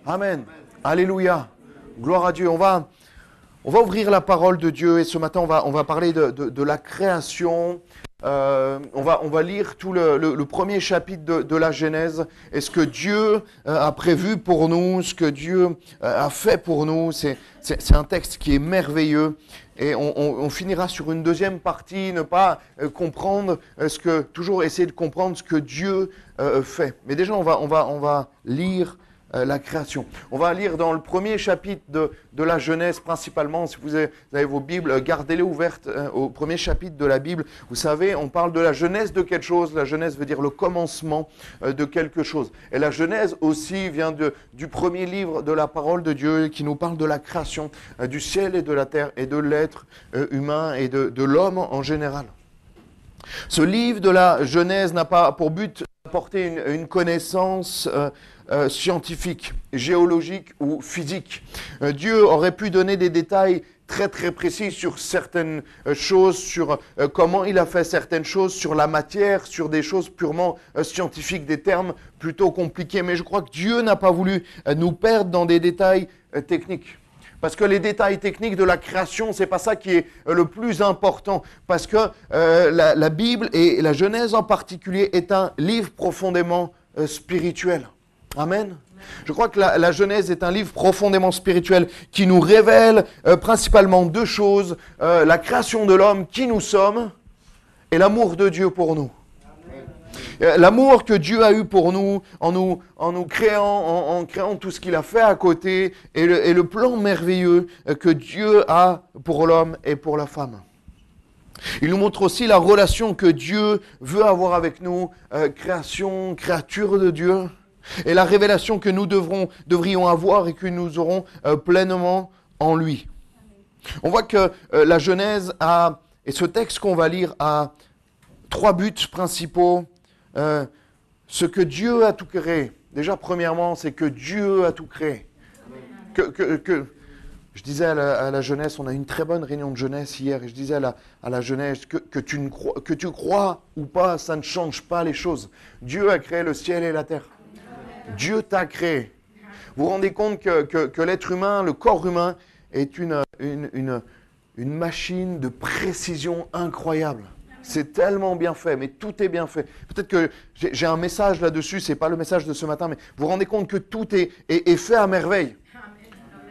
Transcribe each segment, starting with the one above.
Amen. Alléluia. Gloire à Dieu. On va ouvrir la parole de Dieu et ce matin, on va parler de la création. On va lire tout le premier chapitre de la Genèse et ce que Dieu a prévu pour nous, ce que Dieu a fait pour nous. C'est un texte qui est merveilleux et on finira sur une deuxième partie, ne pas comprendre toujours essayer de comprendre ce que Dieu fait. Mais déjà, on va lire la création. On va lire dans le premier chapitre de la Genèse principalement. Si vous avez vos Bibles, gardez-les ouvertes au premier chapitre de la Bible. Vous savez, on parle de la genèse de quelque chose. La genèse veut dire le commencement de quelque chose. Et la Genèse aussi vient du premier livre de la parole de Dieu qui nous parle de la création du ciel et de la terre et de l'être humain et de l'homme en général. Ce livre de la Genèse n'a pas pour but d'apporter une connaissance scientifique, géologique ou physique. Dieu aurait pu donner des détails très très précis sur certaines choses, sur comment il a fait certaines choses, sur la matière, sur des choses purement scientifiques, des termes plutôt compliqués. Mais je crois que Dieu n'a pas voulu nous perdre dans des détails techniques. Parce que les détails techniques de la création, c'est pas ça qui est le plus important. Parce que la Bible et la Genèse en particulier est un livre profondément spirituel. Amen. Je crois que la Genèse est un livre profondément spirituel qui nous révèle principalement deux choses. La création de l'homme, qui nous sommes, et l'amour de Dieu pour nous. L'amour que Dieu a eu pour nous, en nous créant, en créant tout ce qu'il a fait à côté, et le plan merveilleux que Dieu a pour l'homme et pour la femme. Il nous montre aussi la relation que Dieu veut avoir avec nous, création, créature de Dieu, et la révélation que nous devrions avoir et que nous aurons pleinement en lui. On voit que la Genèse a, et ce texte qu'on va lire a trois buts principaux. Ce que Dieu a tout créé. Déjà, premièrement, c'est que Dieu a tout créé. Je disais à la jeunesse, on a eu une très bonne réunion de jeunesse hier, et je disais à la jeunesse que tu crois ou pas, ça ne change pas les choses. Dieu a créé le ciel et la terre. Dieu t'a créé. Vous vous rendez compte que l'être humain, le corps humain, est une machine de précision incroyable. C'est tellement bien fait, mais tout est bien fait. Peut-être que j'ai un message là-dessus, ce n'est pas le message de ce matin, mais vous vous rendez compte que tout est fait à merveille.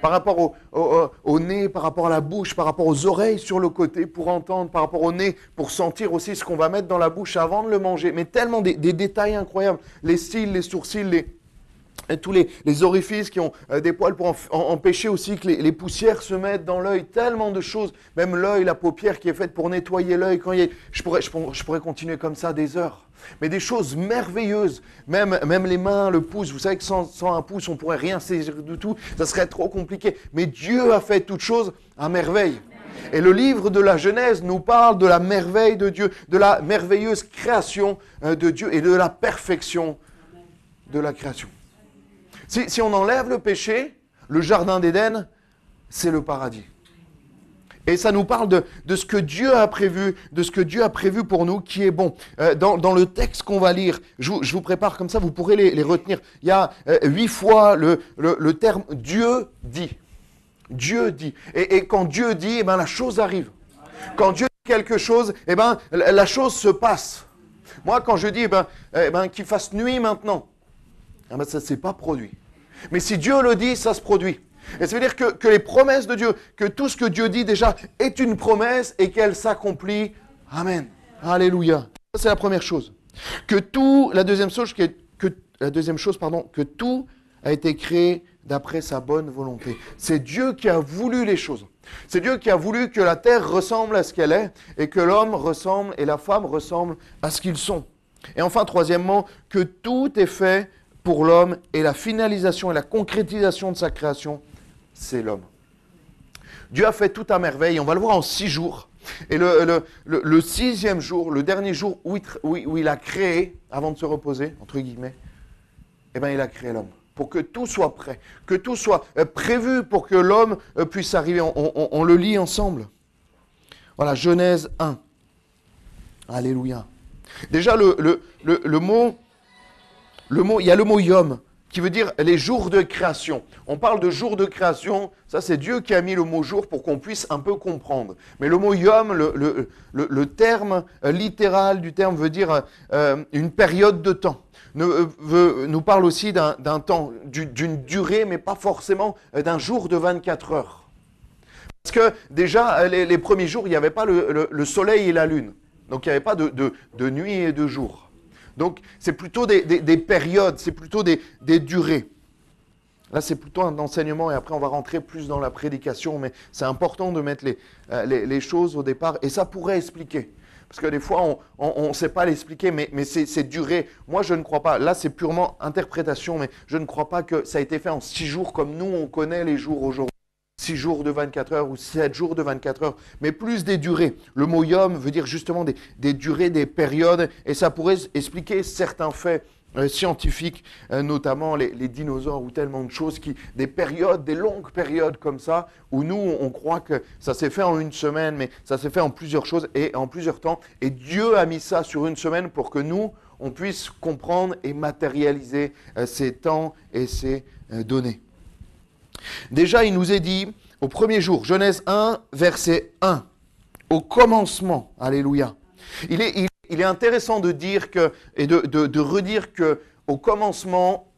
Par rapport au nez, par rapport à la bouche, par rapport aux oreilles sur le côté pour entendre, par rapport au nez pour sentir aussi ce qu'on va mettre dans la bouche avant de le manger. Mais tellement des détails incroyables. Les cils, les sourcils, tous les orifices qui ont des poils pour empêcher aussi que les poussières se mettent dans l'œil. Tellement de choses. Même l'œil, la paupière qui est faite pour nettoyer l'œil. Je pourrais continuer comme ça des heures. Mais des choses merveilleuses. Même les mains, le pouce. Vous savez que sans un pouce, on ne pourrait rien saisir du tout. Ça serait trop compliqué. Mais Dieu a fait toutes choses à merveille. Et le livre de la Genèse nous parle de la merveille de Dieu, de la merveilleuse création de Dieu et de la perfection de la création. Si on enlève le péché, le jardin d'Éden, c'est le paradis. Et ça nous parle de ce que Dieu a prévu, de ce que Dieu a prévu pour nous, qui est bon. Dans le texte qu'on va lire, je vous prépare comme ça, vous pourrez les retenir. Il y a 8 fois le terme « Dieu dit ». Dieu dit. Et quand Dieu dit, la chose arrive. Quand Dieu dit quelque chose, la chose se passe. Moi, quand je dis qu'il fasse nuit maintenant, ça ne s'est pas produit. Mais si Dieu le dit, ça se produit. Et ça veut dire que les promesses de Dieu, que tout ce que Dieu dit déjà est une promesse et qu'elle s'accomplit. Amen. Alléluia. Ça, c'est la première chose. Que tout a été créé d'après sa bonne volonté. C'est Dieu qui a voulu les choses. C'est Dieu qui a voulu que la terre ressemble à ce qu'elle est et que l'homme ressemble et la femme ressemble à ce qu'ils sont. Et enfin, troisièmement, que tout est fait pour l'homme et la finalisation et la concrétisation de sa création, c'est l'homme. Dieu a fait tout à merveille, on va le voir en 6 jours. Et le 6e jour, le dernier jour où il a créé, avant de se reposer, entre guillemets, il a créé l'homme. Pour que tout soit prêt, que tout soit prévu pour que l'homme puisse arriver. On le lit ensemble. Voilà, Genèse 1. Alléluia. Déjà, le mot, il y a le mot yom. qui veut dire les jours de création. On parle de jours de création, ça c'est Dieu qui a mis le mot jour pour qu'on puisse un peu comprendre. Mais le mot yom, le terme littéral du terme veut dire une période de temps. Nous parle aussi d'un temps, d'une durée, mais pas forcément d'un jour de 24 heures. Parce que déjà, les premiers jours, il n'y avait pas le soleil et la lune. Donc il n'y avait pas de nuit et de jour. Donc, c'est plutôt des périodes, c'est plutôt des durées. Là, c'est plutôt un enseignement et après, on va rentrer plus dans la prédication, mais c'est important de mettre les choses au départ et ça pourrait expliquer. Parce que des fois, on ne sait pas l'expliquer, mais c'est duré. Moi, je ne crois pas. Là, c'est purement interprétation, mais je ne crois pas que ça a été fait en 6 jours comme nous, on connaît les jours aujourd'hui. 6 jours de 24 heures ou 7 jours de 24 heures, mais plus des durées. Le mot yom veut dire justement des durées, des périodes, et ça pourrait expliquer certains faits scientifiques, notamment les dinosaures ou tellement de choses, des périodes, des longues périodes comme ça, où nous, on croit que ça s'est fait en une semaine, mais ça s'est fait en plusieurs choses et en plusieurs temps, et Dieu a mis ça sur une semaine pour que nous, on puisse comprendre et matérialiser ces temps et ces données. Déjà, il nous est dit, au premier jour, Genèse 1, verset 1, au commencement, alléluia. Il est intéressant de dire et de redire qu'au commencement,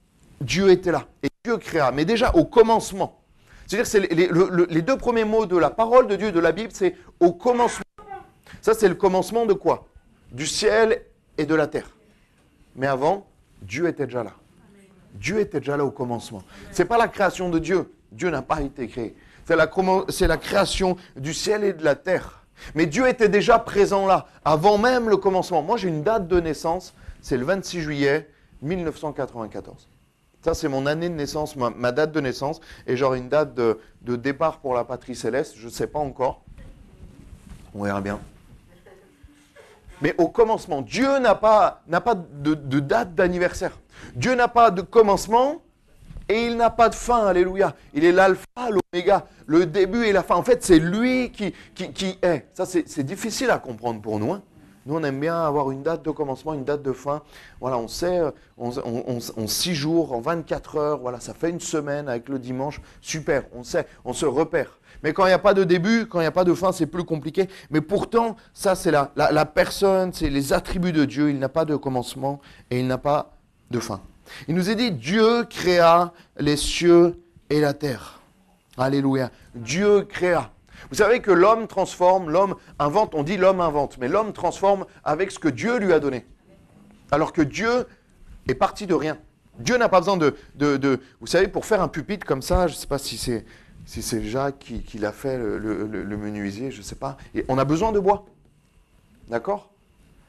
Dieu était là, et Dieu créa. Mais déjà, au commencement, c'est-à-dire les 2 premiers mots de la parole de Dieu, de la Bible, c'est au commencement. Ça, c'est le commencement de quoi? Du ciel et de la terre. Mais avant, Dieu était déjà là. Dieu était déjà là au commencement. Ce n'est pas la création de Dieu. Dieu n'a pas été créé. C'est la création du ciel et de la terre. Mais Dieu était déjà présent là, avant même le commencement. Moi, j'ai une date de naissance, c'est le 26 juillet 1994. Ça, c'est mon année de naissance, ma date de naissance. Et j'aurai une date de départ pour la patrie céleste, je ne sais pas encore. On verra bien. Mais au commencement, Dieu n'a pas de date d'anniversaire. Dieu n'a pas de commencement et il n'a pas de fin, alléluia. Il est l'alpha, l'oméga, le début et la fin. En fait, c'est lui qui est. Ça, c'est difficile à comprendre pour nous. Hein. Nous, on aime bien avoir une date de commencement, une date de fin. Voilà, on sait, en 6 jours, en 24 heures, voilà, ça fait une semaine avec le dimanche. Super, on sait, on se repère. Mais quand il n'y a pas de début, quand il n'y a pas de fin, c'est plus compliqué. Mais pourtant, ça, c'est la personne, c'est les attributs de Dieu. Il n'a pas de commencement et il n'a pas de fin. Il nous est dit, Dieu créa les cieux et la terre. Alléluia. Dieu créa. Vous savez que l'homme transforme, l'homme invente, on dit l'homme invente, mais l'homme transforme avec ce que Dieu lui a donné. Alors que Dieu est parti de rien. Dieu n'a pas besoin de... Vous savez, pour faire un pupitre comme ça, je ne sais pas si c'est Jacques qui l'a fait, le menuisier, je ne sais pas. Et on a besoin de bois. D'accord?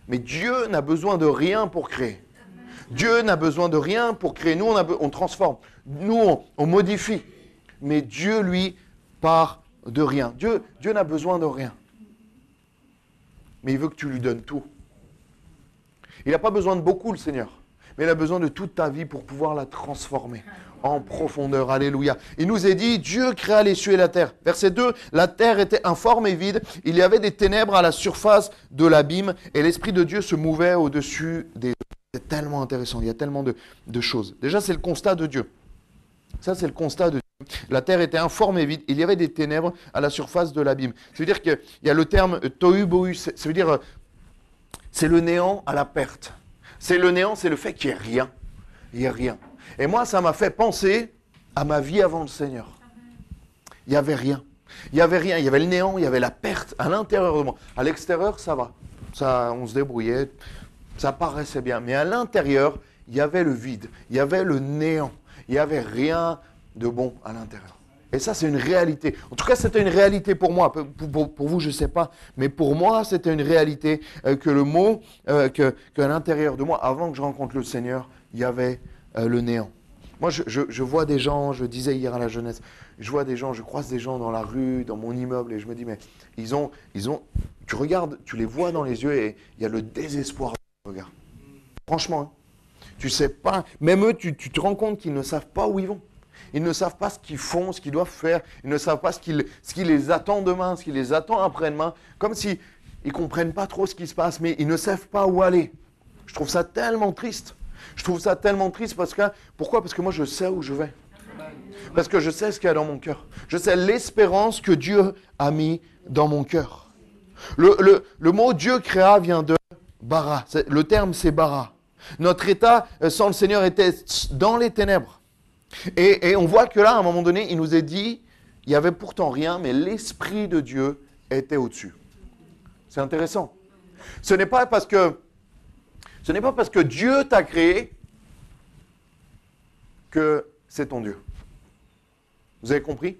Mais Dieu n'a besoin de rien pour créer. Dieu n'a besoin de rien pour créer. Nous, on transforme. Nous, on modifie. Mais Dieu, lui, part de rien. Dieu n'a besoin de rien. Mais il veut que tu lui donnes tout. Il n'a pas besoin de beaucoup, le Seigneur. Mais il a besoin de toute ta vie pour pouvoir la transformer en profondeur. Alléluia. Il nous est dit, Dieu créa les cieux et la terre. Verset 2, la terre était informe et vide. Il y avait des ténèbres à la surface de l'abîme et l'Esprit de Dieu se mouvait au-dessus des... C'est tellement intéressant, il y a tellement de choses. Déjà, c'est le constat de Dieu. Ça, c'est le constat de Dieu. La terre était informe et vide. Il y avait des ténèbres à la surface de l'abîme. Ça veut dire qu'il y a le terme tohu bohu. Ça veut dire, c'est le néant à la perte. C'est le néant, c'est le fait qu'il n'y ait rien. Il n'y a rien. Et moi, ça m'a fait penser à ma vie avant le Seigneur. Il n'y avait rien. Il n'y avait rien. Il y avait le néant, il y avait la perte à l'intérieur de moi. À l'extérieur, ça va. Ça, on se débrouillait. Ça paraissait bien. Mais à l'intérieur, il y avait le vide. Il y avait le néant. Il n'y avait rien de bon à l'intérieur. Et ça, c'est une réalité. En tout cas, c'était une réalité pour moi. Pour vous, je ne sais pas. Mais pour moi, c'était une réalité que le mot, qu'à l'intérieur de moi, avant que je rencontre le Seigneur, il y avait le néant. Moi, je vois des gens, je disais hier à la jeunesse, je vois des gens, je croise des gens dans la rue, dans mon immeuble, et je me dis, mais ils ont, tu regardes, tu les vois dans les yeux, et il y a le désespoir. Regarde. Franchement, hein, tu sais pas, même eux, tu te rends compte qu'ils ne savent pas où ils vont. Ils ne savent pas ce qu'ils font, ce qu'ils doivent faire. Ils ne savent pas ce qui les attend demain, ce qui les attend après-demain. Comme s'ils ne comprennent pas trop ce qui se passe, mais ils ne savent pas où aller. Je trouve ça tellement triste. Je trouve ça tellement triste pourquoi? Parce que moi je sais où je vais. Parce que je sais ce qu'il y a dans mon cœur. Je sais l'espérance que Dieu a mis dans mon cœur. Le mot Dieu créa vient de bara. Le terme c'est bara. Notre état sans le Seigneur était dans les ténèbres. Et on voit que là, à un moment donné, il nous est dit, il n'y avait pourtant rien, mais l'Esprit de Dieu était au-dessus. C'est intéressant. Ce n'est pas parce que Dieu t'a créé que c'est ton Dieu. Vous avez compris?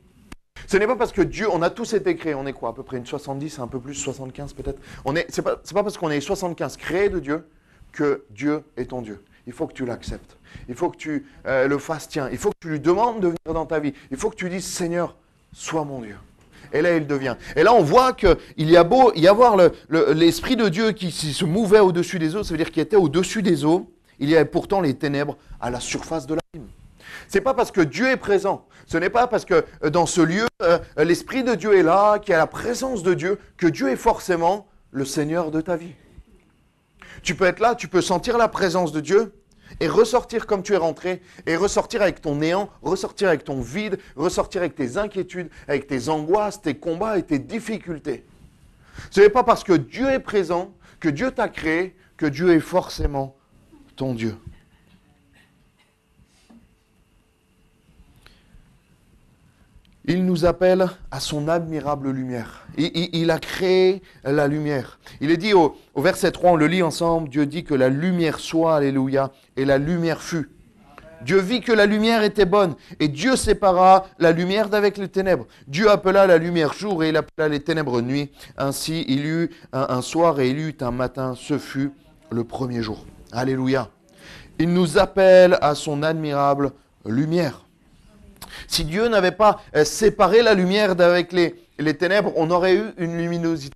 Ce n'est pas parce que Dieu, on a tous été créés, on est quoi? À peu près une 70, un peu plus, 75 peut-être. C'est pas parce qu'on est 75 créés de Dieu que Dieu est ton Dieu. Il faut que tu l'acceptes. Il faut que tu le fasses tien. Il faut que tu lui demandes de venir dans ta vie. Il faut que tu dises, Seigneur, sois mon Dieu. Et là, il devient. Et là, on voit qu'il y a beau y avoir l'Esprit de Dieu qui se mouvait au-dessus des eaux, ça veut dire qu'il était au-dessus des eaux, il y avait pourtant les ténèbres à la surface de l'abîme. Ce n'est pas parce que Dieu est présent, ce n'est pas parce que dans ce lieu, l'Esprit de Dieu est là, qu'il y a la présence de Dieu, que Dieu est forcément le Seigneur de ta vie. Tu peux être là, tu peux sentir la présence de Dieu et ressortir comme tu es rentré, et ressortir avec ton néant, ressortir avec ton vide, ressortir avec tes inquiétudes, avec tes angoisses, tes combats et tes difficultés. Ce n'est pas parce que Dieu est présent, que Dieu t'a créé, que Dieu est forcément ton Dieu. Il nous appelle à son admirable lumière. Il a créé la lumière. Il est dit au verset 3, on le lit ensemble, Dieu dit que la lumière soit, alléluia, et la lumière fut. Dieu vit que la lumière était bonne, et Dieu sépara la lumière d'avec les ténèbres. Dieu appela la lumière jour, et il appela les ténèbres nuit. Ainsi, il y eut un soir, et il y eut un matin, ce fut le premier jour. Alléluia. Il nous appelle à son admirable lumière. Si Dieu n'avait pas séparé la lumière d'avec les ténèbres, on aurait eu une luminosité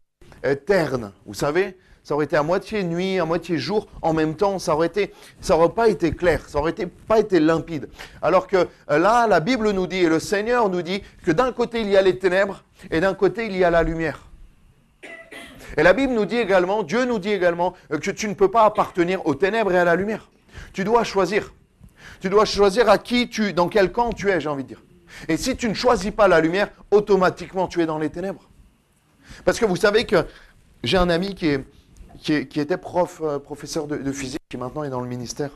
terne. Vous savez, ça aurait été à moitié nuit, à moitié jour, en même temps, ça aurait pas été clair, ça aurait pas été limpide. Alors que là, la Bible nous dit, et le Seigneur nous dit, que d'un côté il y a les ténèbres, et d'un côté il y a la lumière. Et la Bible nous dit également, Dieu nous dit également, que tu ne peux pas appartenir aux ténèbres et à la lumière. Tu dois choisir. Tu dois choisir dans quel camp tu es, j'ai envie de dire. Et si tu ne choisis pas la lumière, automatiquement tu es dans les ténèbres. Parce que vous savez que j'ai un ami qui était professeur de physique, qui maintenant est dans le ministère.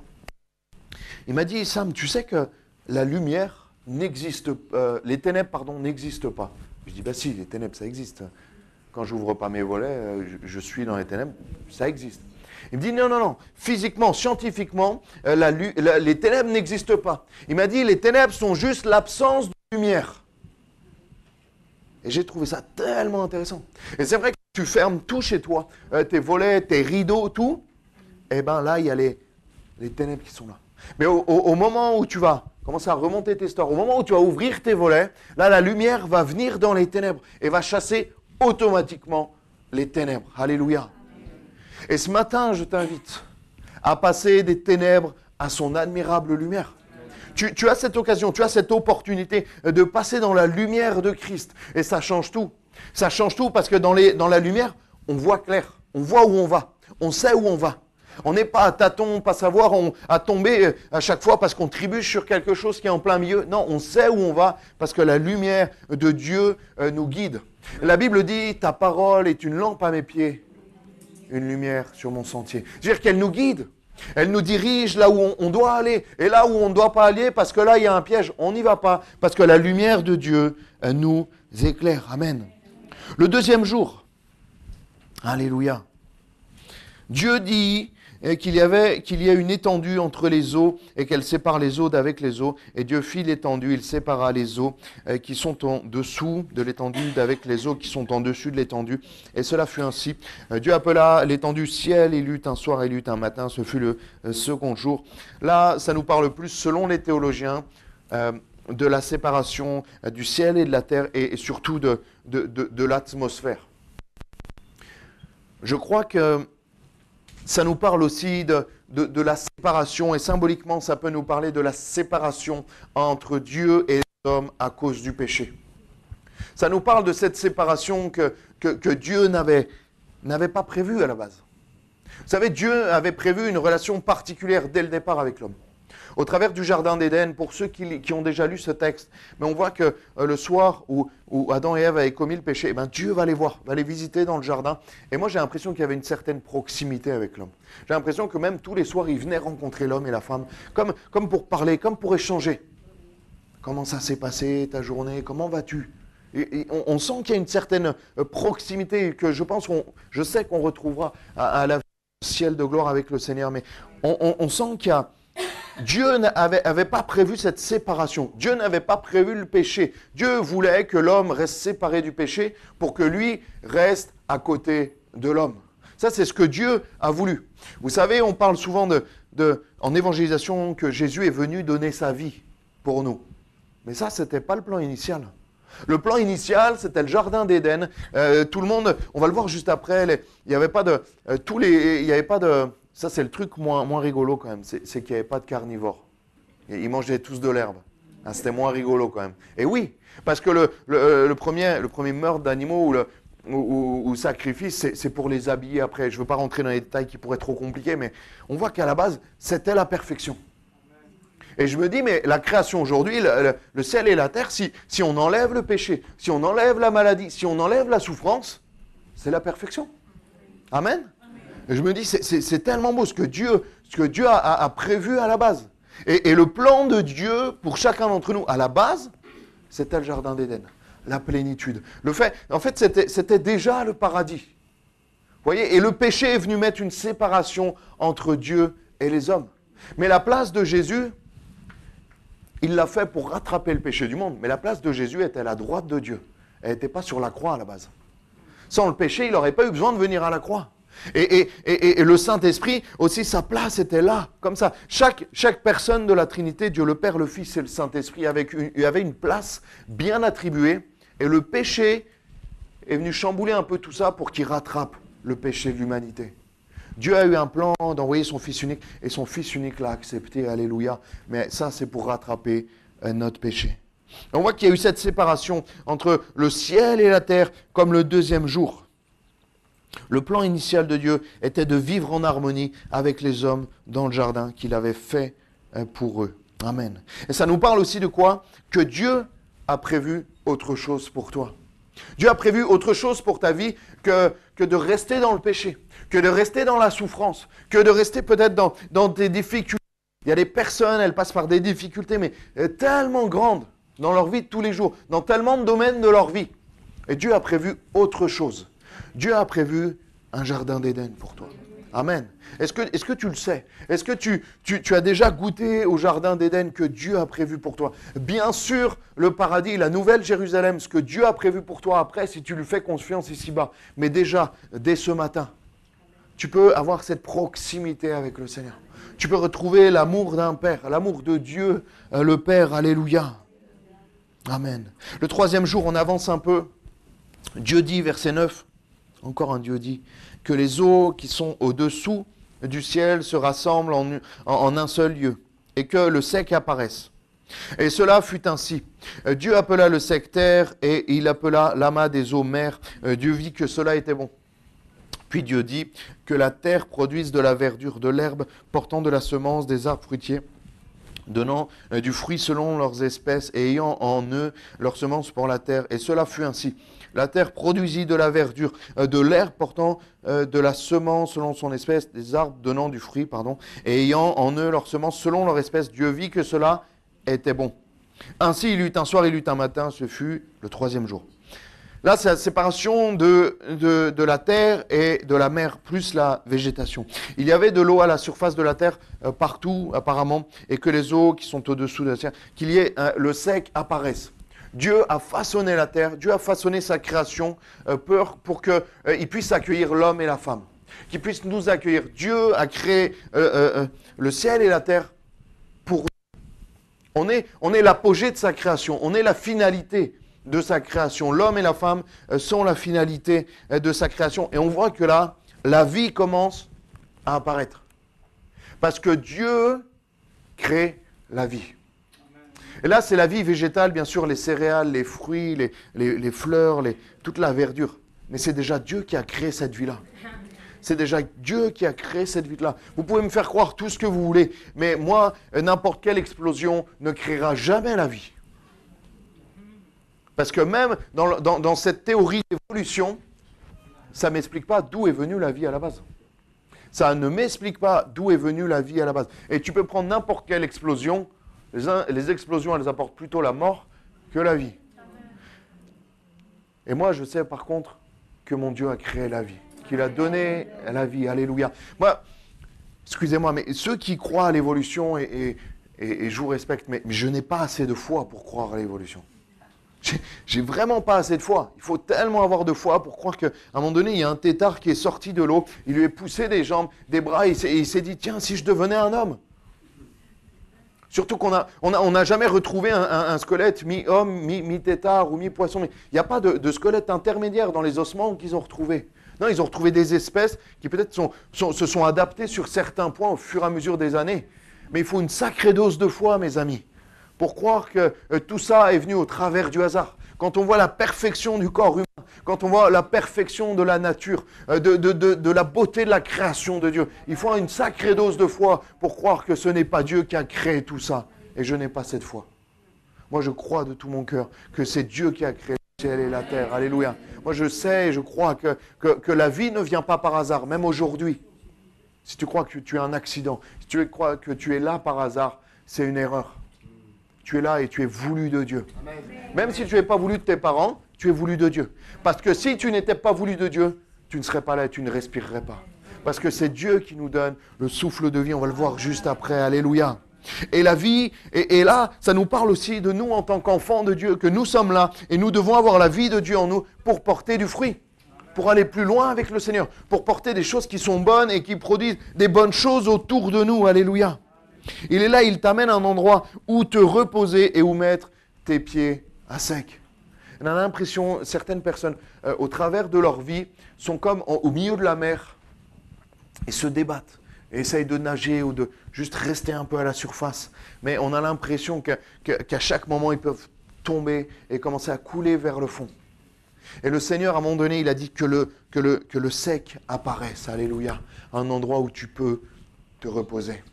Il m'a dit, Sam, tu sais que la lumière n'existe pas, les ténèbres, pardon, n'existent pas. Je dis, bah si, les ténèbres, ça existe. Quand j'ouvre pas mes volets, je suis dans les ténèbres, ça existe. Il me dit non, physiquement, scientifiquement, les ténèbres n'existent pas. Il m'a dit les ténèbres sont juste l'absence de lumière. Et j'ai trouvé ça tellement intéressant. Et c'est vrai que tu fermes tout chez toi, tes volets, tes rideaux, tout, et bien là, il y a les ténèbres qui sont là. Mais au moment où tu vas commencer à remonter tes stores, au moment où tu vas ouvrir tes volets, là, la lumière va venir dans les ténèbres et va chasser automatiquement les ténèbres. Alléluia. Et ce matin, je t'invite à passer des ténèbres à son admirable lumière. Tu as cette occasion, tu as cette opportunité de passer dans la lumière de Christ. Et ça change tout. Ça change tout parce que dans la lumière, on voit clair. On voit où on va. On sait où on va. On n'est pas à tâtons, pas savoir, à tomber à chaque fois parce qu'on trébuche sur quelque chose qui est en plein milieu. Non, on sait où on va parce que la lumière de Dieu nous guide. La Bible dit, ta parole est une lampe à mes pieds, une lumière sur mon sentier. C'est-à-dire qu'elle nous guide. Elle nous dirige là où on doit aller. Et là où on ne doit pas aller, parce que là, il y a un piège, on n'y va pas. Parce que la lumière de Dieu nous éclaire. Amen. Le deuxième jour. Alléluia. Dieu dit qu'il y a une étendue entre les eaux et qu'elle sépare les eaux d'avec les eaux. Et Dieu fit l'étendue, il sépara les eaux qui sont en dessous de l'étendue d'avec les eaux qui sont en dessus de l'étendue. Et cela fut ainsi. Dieu appela l'étendue ciel, il y eut un soir, il y eut un matin, ce fut le second jour. Là, ça nous parle plus, selon les théologiens, de la séparation du ciel et de la terre et surtout de l'atmosphère. Je crois que ça nous parle aussi de la séparation, et symboliquement, ça peut nous parler de la séparation entre Dieu et l'homme à cause du péché. Ça nous parle de cette séparation que Dieu n'avait pas prévue à la base. Vous savez, Dieu avait prévu une relation particulière dès le départ avec l'homme. Au travers du Jardin d'Éden, pour ceux qui ont déjà lu ce texte, mais on voit que le soir où Adam et Ève avaient commis le péché, Dieu va les voir, va les visiter dans le jardin. Et moi, j'ai l'impression qu'il y avait une certaine proximité avec l'homme. J'ai l'impression que même tous les soirs, il venait rencontrer l'homme et la femme, comme pour parler, comme pour échanger. Comment ça s'est passé, ta journée? Comment vas-tu? Et on sent qu'il y a une certaine proximité que je sais qu'on retrouvera à la ciel de gloire avec le Seigneur, mais on sent qu'il y a... Dieu n'avait pas prévu cette séparation. Dieu n'avait pas prévu le péché. Dieu voulait que l'homme reste séparé du péché pour que lui reste à côté de l'homme. Ça, c'est ce que Dieu a voulu. Vous savez, on parle souvent en évangélisation que Jésus est venu donner sa vie pour nous. Mais ça, ce n'était pas le plan initial. Le plan initial, c'était le Jardin d'Éden. Tout le monde, on va le voir juste après, il n'y avait pas de... il n'y avait pas de... Ça, c'est le truc moins rigolo quand même, c'est qu'il n'y avait pas de carnivores. Ils mangeaient tous de l'herbe. Ah, c'était moins rigolo quand même. Et oui, parce que le premier meurtre d'animaux ou sacrifice, c'est pour les habiller après. Je ne veux pas rentrer dans les détails qui pourraient être trop compliqués, mais on voit qu'à la base, c'était la perfection. Et je me dis, mais la création aujourd'hui, le ciel et la terre, si on enlève le péché, si on enlève la maladie, si on enlève la souffrance, c'est la perfection. Amen. Et je me dis, c'est tellement beau ce que Dieu a prévu à la base. Et le plan de Dieu pour chacun d'entre nous, à la base, c'était le Jardin d'Éden, la plénitude. En fait, c'était déjà le paradis. Vous voyez, et le péché est venu mettre une séparation entre Dieu et les hommes. Mais la place de Jésus, il l'a fait pour rattraper le péché du monde. Mais la place de Jésus était à la droite de Dieu. Elle n'était pas sur la croix à la base. Sans le péché, il n'aurait pas eu besoin de venir à la croix. Et le Saint-Esprit, aussi, sa place était là, comme ça. Chaque personne de la Trinité, Dieu le Père, le Fils et le Saint-Esprit, avait une place bien attribuée. Et le péché est venu chambouler un peu tout ça pour qu'il rattrape le péché de l'humanité. Dieu a eu un plan d'envoyer son Fils unique, et son Fils unique l'a accepté, alléluia. Mais ça, c'est pour rattraper notre péché. On voit qu'il y a eu cette séparation entre le ciel et la terre, comme le deuxième jour. Le plan initial de Dieu était de vivre en harmonie avec les hommes dans le jardin qu'il avait fait pour eux. Amen. Et ça nous parle aussi de quoi? Que Dieu a prévu autre chose pour toi. Dieu a prévu autre chose pour ta vie que de rester dans le péché, que de rester dans la souffrance, que de rester peut-être dans des difficultés. Il y a des personnes, elles passent par des difficultés, mais tellement grandes dans leur vie de tous les jours, dans tellement de domaines de leur vie. Et Dieu a prévu autre chose. Dieu a prévu un jardin d'Éden pour toi. Amen. Est-ce que tu le sais? Est-ce que tu as déjà goûté au jardin d'Éden que Dieu a prévu pour toi? Bien sûr, le paradis, la nouvelle Jérusalem, ce que Dieu a prévu pour toi après, si tu lui fais confiance ici-bas. Mais déjà, dès ce matin, tu peux avoir cette proximité avec le Seigneur. Tu peux retrouver l'amour d'un Père, l'amour de Dieu, le Père. Alléluia. Amen. Le troisième jour, on avance un peu. Dieu dit, verset 9, encore un Dieu dit, que les eaux qui sont au-dessous du ciel se rassemblent en un seul lieu, et que le sec apparaisse. Et cela fut ainsi. Dieu appela le sec terre, et il appela l'amas des eaux mer. Dieu vit que cela était bon. Puis Dieu dit que la terre produise de la verdure, de l'herbe, portant de la semence, des arbres fruitiers, donnant du fruit selon leurs espèces, et ayant en eux leur semence pour la terre. Et cela fut ainsi. La terre produisit de la verdure, de l'herbe portant de la semence selon son espèce, des arbres donnant du fruit, et ayant en eux leur semence selon leur espèce. Dieu vit que cela était bon. Ainsi il eut un soir, il eut un matin, ce fut le troisième jour. Là, c'est la séparation de la terre et de la mer, plus la végétation. Il y avait de l'eau à la surface de la terre, partout apparemment, et que les eaux qui sont au-dessous de la terre, qu'il y ait le sec apparaisse. Dieu a façonné la terre, Dieu a façonné sa création pour qu'il puisse accueillir l'homme et la femme, qu'il puisse nous accueillir. Dieu a créé le ciel et la terre pour nous. On est l'apogée de sa création, on est la finalité de sa création. L'homme et la femme sont la finalité de sa création. Et on voit que là, la vie commence à apparaître. Parce que Dieu crée la vie. Et là, c'est la vie végétale, bien sûr, les céréales, les fruits, les fleurs, toute la verdure. Mais c'est déjà Dieu qui a créé cette vie-là. C'est déjà Dieu qui a créé cette vie-là. Vous pouvez me faire croire tout ce que vous voulez, mais moi, n'importe quelle explosion ne créera jamais la vie. Parce que même dans cette théorie d'évolution, ça ne m'explique pas d'où est venue la vie à la base. Ça ne m'explique pas d'où est venue la vie à la base. Et tu peux prendre n'importe quelle explosion, les explosions, elles apportent plutôt la mort que la vie. Et moi, je sais par contre que mon Dieu a créé la vie, qu'il a donné la vie. Alléluia. Moi, excusez-moi, mais ceux qui croient à l'évolution, et je vous respecte, mais je n'ai pas assez de foi pour croire à l'évolution. J'ai vraiment pas assez de foi. Il faut tellement avoir de foi pour croire qu'à un moment donné, il y a un tétard qui est sorti de l'eau, il lui est poussé des jambes, des bras, et il s'est dit, tiens, si je devenais un homme. Surtout qu'on n'a jamais retrouvé un squelette mi-homme, mi-tétard ou mi-poisson. Il n'y a pas de squelette intermédiaire dans les ossements qu'ils ont retrouvés. Non, ils ont retrouvé des espèces qui peut-être se sont adaptées sur certains points au fur et à mesure des années. Mais il faut une sacrée dose de foi, mes amis, pour croire que tout ça est venu au travers du hasard. Quand on voit la perfection du corps humain, quand on voit la perfection de la nature, de la beauté de la création de Dieu, il faut une sacrée dose de foi pour croire que ce n'est pas Dieu qui a créé tout ça. Et je n'ai pas cette foi. Moi, je crois de tout mon cœur que c'est Dieu qui a créé le ciel et la terre. Alléluia. Moi, je sais et je crois que la vie ne vient pas par hasard, même aujourd'hui. Si tu crois que tu as un accident, si tu crois que tu es là par hasard, c'est une erreur. Tu es là et tu es voulu de Dieu. Amen. Même si tu n'es pas voulu de tes parents, tu es voulu de Dieu. Parce que si tu n'étais pas voulu de Dieu, tu ne serais pas là et tu ne respirerais pas. Parce que c'est Dieu qui nous donne le souffle de vie. On va le voir juste après. Alléluia. Et la vie, et là, ça nous parle aussi de nous en tant qu'enfants de Dieu, que nous sommes là et nous devons avoir la vie de Dieu en nous pour porter du fruit, pour aller plus loin avec le Seigneur, pour porter des choses qui sont bonnes et qui produisent des bonnes choses autour de nous. Alléluia. Il est là, il t'amène à un endroit où te reposer et où mettre tes pieds à sec. On a l'impression, certaines personnes, au travers de leur vie, sont comme au milieu de la mer et se débattent. Et essayent de nager ou de juste rester un peu à la surface. Mais on a l'impression qu'à chaque moment, ils peuvent tomber et commencer à couler vers le fond. Et le Seigneur, à un moment donné, il a dit que le sec apparaisse. Alléluia. Un endroit où tu peux te reposer.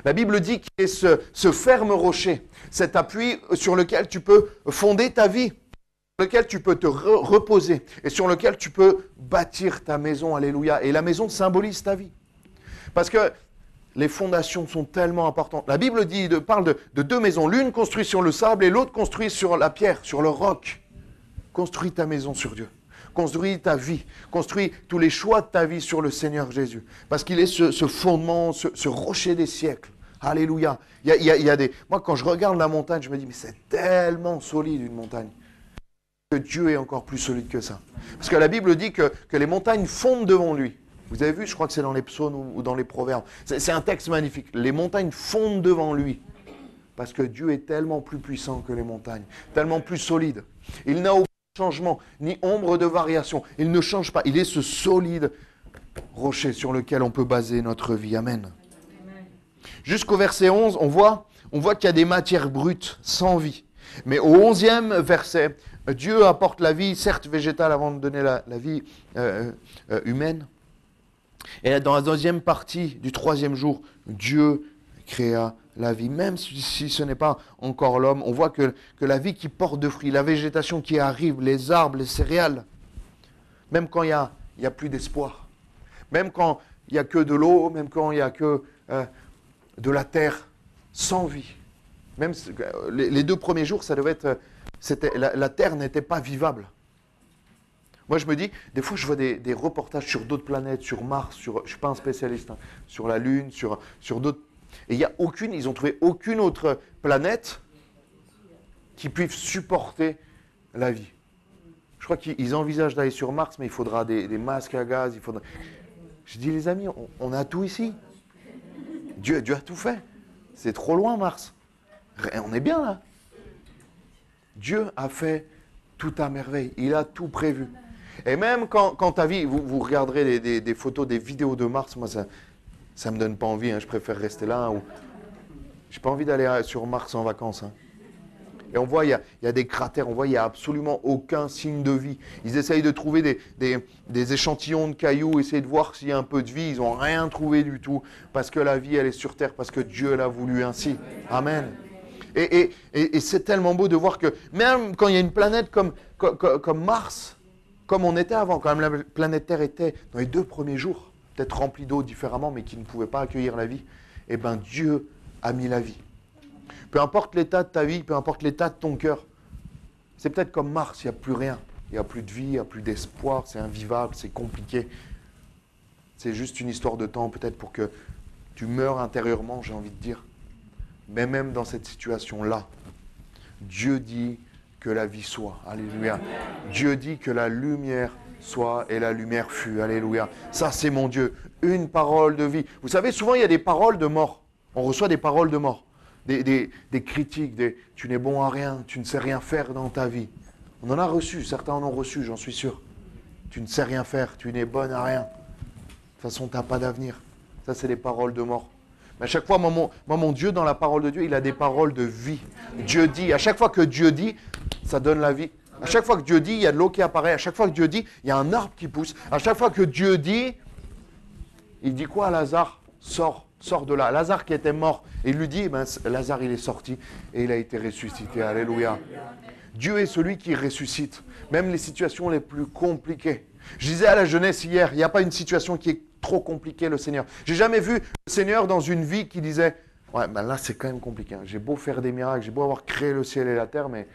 La Bible dit qu'il est ce ferme rocher, cet appui sur lequel tu peux fonder ta vie, sur lequel tu peux te reposer et sur lequel tu peux bâtir ta maison. Alléluia. Et la maison symbolise ta vie. Parce que les fondations sont tellement importantes. La Bible parle de deux maisons, l'une construite sur le sable et l'autre construite sur la pierre, sur le roc. Construis ta maison sur Dieu. Construis ta vie, construis tous les choix de ta vie sur le Seigneur Jésus. Parce qu'il est ce fondement, ce rocher des siècles. Alléluia. Moi, quand je regarde la montagne, je me dis, mais c'est tellement solide une montagne. Que Dieu est encore plus solide que ça. Parce que la Bible dit que les montagnes fondent devant lui. Vous avez vu, je crois que c'est dans les psaumes ou dans les proverbes. C'est un texte magnifique. Les montagnes fondent devant lui. Parce que Dieu est tellement plus puissant que les montagnes, tellement plus solide. Il n'a aucun changement, ni ombre de variation. Il ne change pas. Il est ce solide rocher sur lequel on peut baser notre vie. Amen. Jusqu'au verset 11, on voit qu'il y a des matières brutes, sans vie. Mais au 11e verset, Dieu apporte la vie, certes végétale, avant de donner la vie humaine. Et dans la deuxième partie du 3e jour, Dieu créa la vie. Même si ce n'est pas encore l'homme, on voit que la vie qui porte de fruits, la végétation qui arrive, les arbres, les céréales, même quand il y a plus d'espoir, même quand il n'y a que de l'eau, même quand il n'y a que de la terre sans vie. Même les 2 premiers jours, ça devait être, la terre n'était pas vivable. Moi, je me dis, des fois, je vois des reportages sur d'autres planètes, sur Mars, je ne suis pas un spécialiste, hein, sur la Lune, sur d'autres. Et ils n'ont trouvé aucune autre planète qui puisse supporter la vie. Je crois qu'ils envisagent d'aller sur Mars, mais il faudra des masques à gaz. Je dis, les amis, on a tout ici. Dieu a tout fait. C'est trop loin, Mars. On est bien là. Dieu a fait tout à merveille. Il a tout prévu. Et même quand ta vie, vous regarderez des photos, des vidéos de Mars, moi ça ne me donne pas envie, hein, je préfère rester là. Je n'ai pas envie d'aller sur Mars en vacances. Hein. Et on voit, il y a des cratères, on voit, il n'y a absolument aucun signe de vie. Ils essayent de trouver des échantillons de cailloux, essayer de voir s'il y a un peu de vie. Ils n'ont rien trouvé du tout, parce que la vie, elle est sur terre, parce que Dieu l'a voulu ainsi. Amen. Et c'est tellement beau de voir que même quand il y a une planète comme Mars, comme on était avant, quand même la planète Terre était dans les 2 premiers jours, peut-être remplie d'eau différemment, mais qui ne pouvait pas accueillir la vie, eh bien Dieu a mis la vie. Peu importe l'état de ta vie, peu importe l'état de ton cœur, c'est peut-être comme Mars, il n'y a plus rien. Il n'y a plus de vie, il n'y a plus d'espoir, c'est invivable, c'est compliqué. C'est juste une histoire de temps peut-être pour que tu meurs intérieurement, j'ai envie de dire. Mais même dans cette situation-là, Dieu dit que la vie soit. Alléluia. Dieu dit que la lumière soit et la lumière fut. Alléluia. Ça, c'est mon Dieu. Une parole de vie. Vous savez, souvent, il y a des paroles de mort. On reçoit des paroles de mort. Des critiques, tu n'es bon à rien, tu ne sais rien faire dans ta vie. On en a reçu, certains en ont reçu, j'en suis sûr. Tu ne sais rien faire, tu n'es bonne à rien. De toute façon, tu n'as pas d'avenir. Ça, c'est des paroles de mort. Mais à chaque fois, mon Dieu, dans la parole de Dieu, il a des paroles de vie. Dieu dit, à chaque fois que Dieu dit, ça donne la vie. À chaque fois que Dieu dit, il y a de l'eau qui apparaît. À chaque fois que Dieu dit, il y a un arbre qui pousse. À chaque fois que Dieu dit, il dit quoi à Lazare? Sors de là. Lazare qui était mort. Et il lui dit, Lazare, il est sorti et il a été ressuscité. Alléluia. Dieu est celui qui ressuscite, même les situations les plus compliquées. Je disais à la jeunesse hier, il n'y a pas une situation qui est trop compliquée, le Seigneur. J'ai jamais vu le Seigneur dans une vie qui disait, ouais, là c'est quand même compliqué. J'ai beau faire des miracles, j'ai beau avoir créé le ciel et la terre, mais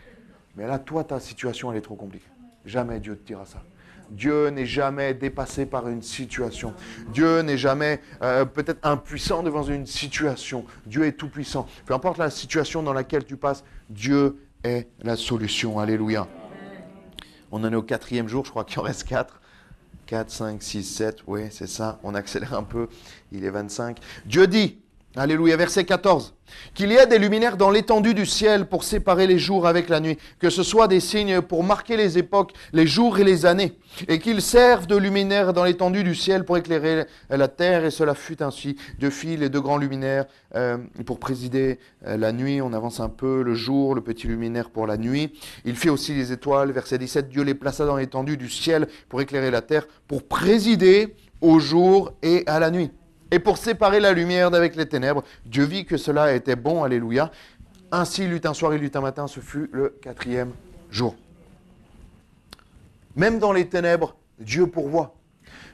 là, toi, ta situation, elle est trop compliquée. Jamais Dieu te dira ça. Dieu n'est jamais dépassé par une situation. Dieu n'est jamais peut-être impuissant devant une situation. Dieu est tout puissant. Peu importe la situation dans laquelle tu passes, Dieu est la solution. Alléluia. On en est au 4e jour, je crois qu'il en reste 4. 4, 5, 6, 7, oui, c'est ça. On accélère un peu, il est 25. Dieu dit, alléluia, verset 14, qu'il y ait des luminaires dans l'étendue du ciel pour séparer les jours avec la nuit, que ce soit des signes pour marquer les époques, les jours et les années, et qu'ils servent de luminaires dans l'étendue du ciel pour éclairer la terre, et cela fut ainsi. Deux fils et deux grands luminaires pour présider la nuit, on avance un peu, le jour, le petit luminaire pour la nuit. Il fit aussi les étoiles, verset 17, Dieu les plaça dans l'étendue du ciel pour éclairer la terre, pour présider au jour et à la nuit. Et pour séparer la lumière d'avec les ténèbres, Dieu vit que cela était bon, alléluia. Ainsi, il eut un soir et il eut un matin, ce fut le 4e jour. Même dans les ténèbres, Dieu pourvoit.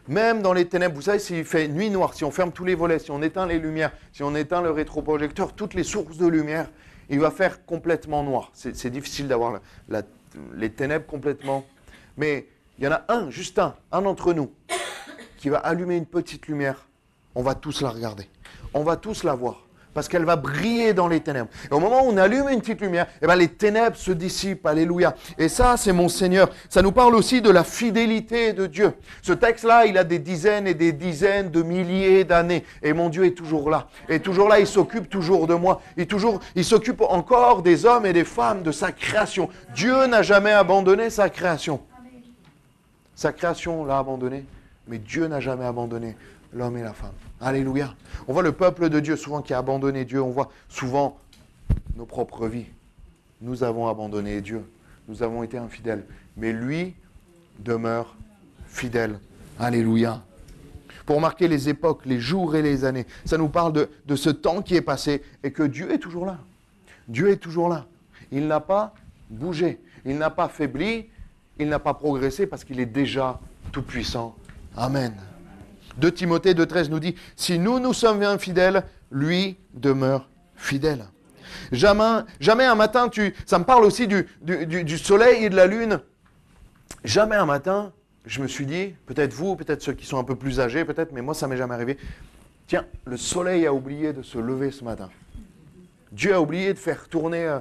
Même dans les ténèbres, vous savez, s'il fait nuit noire, si on ferme tous les volets, si on éteint les lumières, si on éteint le rétroprojecteur, toutes les sources de lumière, il va faire complètement noir. C'est difficile d'avoir les ténèbres complètement. Mais il y en a un, juste un d'entre nous, qui va allumer une petite lumière. On va tous la regarder. On va tous la voir. Parce qu'elle va briller dans les ténèbres. Et au moment où on allume une petite lumière, les ténèbres se dissipent. Alléluia. Et ça, c'est mon Seigneur. Ça nous parle aussi de la fidélité de Dieu. Ce texte-là, il a des dizaines et des dizaines de milliers d'années. Et mon Dieu est toujours là. Et toujours là, il s'occupe toujours de moi. Il s'occupe encore des hommes et des femmes, de sa création. Dieu n'a jamais abandonné sa création. Sa création l'a abandonné, mais Dieu n'a jamais abandonné l'homme et la femme. Alléluia. On voit le peuple de Dieu souvent qui a abandonné Dieu. On voit souvent nos propres vies. Nous avons abandonné Dieu. Nous avons été infidèles. Mais lui demeure fidèle. Alléluia. Pour marquer les époques, les jours et les années. Ça nous parle de ce temps qui est passé et que Dieu est toujours là. Dieu est toujours là. Il n'a pas bougé. Il n'a pas faibli. Il n'a pas progressé parce qu'il est déjà tout puissant. Amen. 2 Timothée 2,13 nous dit, si nous sommes infidèles, lui demeure fidèle. Jamais un matin, ça me parle aussi du soleil et de la lune. Jamais un matin, je me suis dit, peut-être vous, peut-être ceux qui sont un peu plus âgés, peut-être, mais moi ça m'est jamais arrivé. Tiens, le soleil a oublié de se lever ce matin. Dieu a oublié de faire tourner,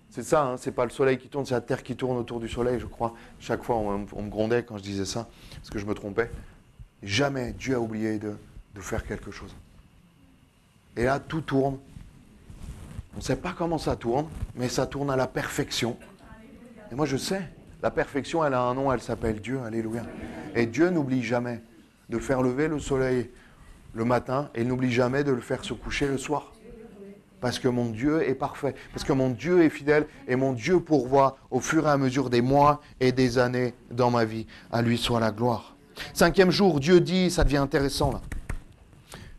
c'est ça, hein, c'est pas le soleil qui tourne, c'est la terre qui tourne autour du soleil, je crois. Chaque fois, on me grondait quand je disais ça, parce que je me trompais. Jamais Dieu a oublié de faire quelque chose. Et là, tout tourne. On ne sait pas comment ça tourne, mais ça tourne à la perfection. Et moi, je sais, la perfection, elle a un nom, elle s'appelle Dieu. Alléluia. Et Dieu n'oublie jamais de faire lever le soleil le matin et il n'oublie jamais de le faire se coucher le soir. Parce que mon Dieu est parfait, parce que mon Dieu est fidèle et mon Dieu pourvoit au fur et à mesure des mois et des années dans ma vie. À lui soit la gloire. 5e jour, Dieu dit, ça devient intéressant là.